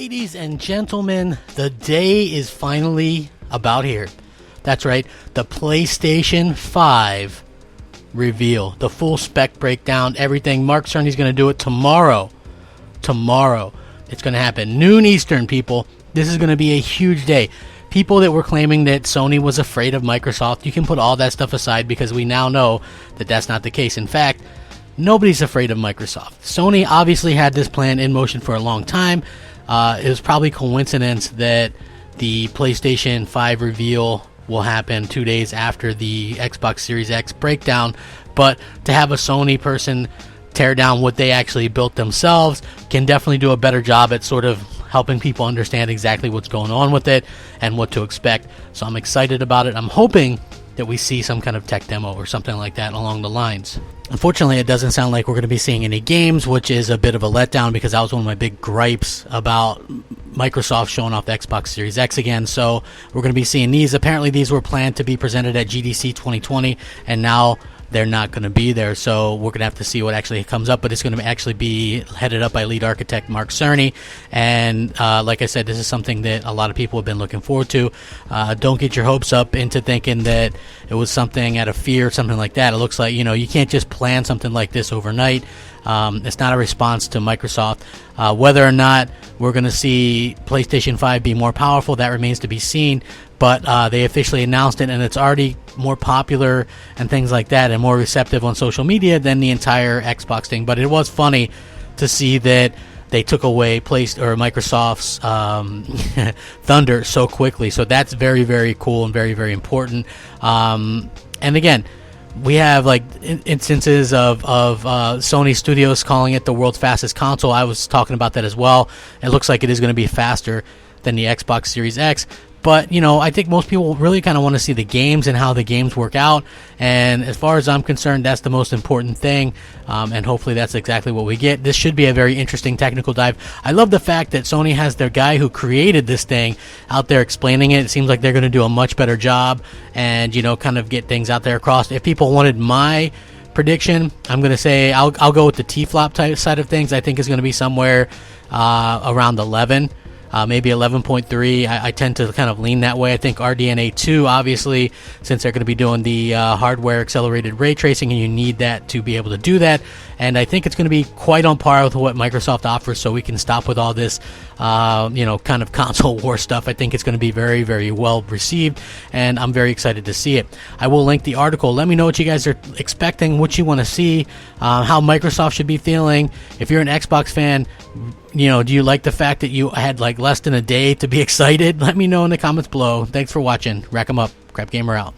Ladies and gentlemen, the day is finally about here. That's right, the PlayStation 5 reveal, the full spec breakdown, everything. Mark Cerny's going to do it tomorrow. Tomorrow. It's going to happen. Noon Eastern, people. This is going to be a huge day. People that were claiming that Sony was afraid of Microsoft, you can put all that stuff aside because we now know that that's not the case. In fact, nobody's afraid of Microsoft. Sony obviously had this plan in motion for a long time. It was probably coincidence that the PlayStation 5 reveal will happen 2 days after the Xbox Series X breakdown. But to have a Sony person tear down what they actually built themselves can definitely do a better job at sort of helping people understand exactly what's going on with it and what to expect. So I'm excited about it. I'm hoping that we see some kind of tech demo or something like that along the lines. Unfortunately, it doesn't sound like we're going to be seeing any games, which is a bit of a letdown because that was one of my big gripes about Microsoft showing off the Xbox Series X again. So we're going to be seeing these. Apparently, these were planned to be presented at GDC 2020, and now they're not going to be there. So we're going to have to see what actually comes up, but it's going to actually be headed up by lead architect Mark Cerny. And like I said, this is something that a lot of people have been looking forward to. Don't get your hopes up into thinking that it was something out of fear or something like that. It looks like, you can't just plan something like this overnight. It's not a response to Microsoft. Whether or not we're going to see PlayStation 5 be more powerful, that remains to be seen. But they officially announced it, and it's already more popular and things like that, and more receptive on social media than the entire Xbox thing. But it was funny to see that they took away Microsoft's thunder so quickly. So that's very, very cool and very, very important. And again, we have like instances of Sony Studios calling it the world's fastest console. I was talking about that as well. It looks like it is going to be faster than the Xbox Series X. But, I think most people really kind of want to see the games and how the games work out. And as far as I'm concerned, that's the most important thing. And hopefully that's exactly what we get. This should be a very interesting technical dive. I love the fact that Sony has their guy who created this thing out there explaining it. It seems like they're going to do a much better job and, kind of get things out there across. If people wanted my prediction, I'm going to say I'll go with the T-flop type side of things. I think it's going to be somewhere around 11. Maybe 11.3. I tend to kind of lean that way. I think RDNA 2, obviously, since they're going to be doing the hardware accelerated ray tracing, and you need that to be able to do that. And I think it's going to be quite on par with what Microsoft offers, so we can stop with all this, kind of console war stuff. I think it's going to be very, very well received, and I'm very excited to see it. I will link the article. Let me know what you guys are expecting, what you want to see, how Microsoft should be feeling. If you're an Xbox fan, do you like the fact that you had like less than a day to be excited? Let me know in the comments below. Thanks for watching. Rack 'em up. Crapgamer out.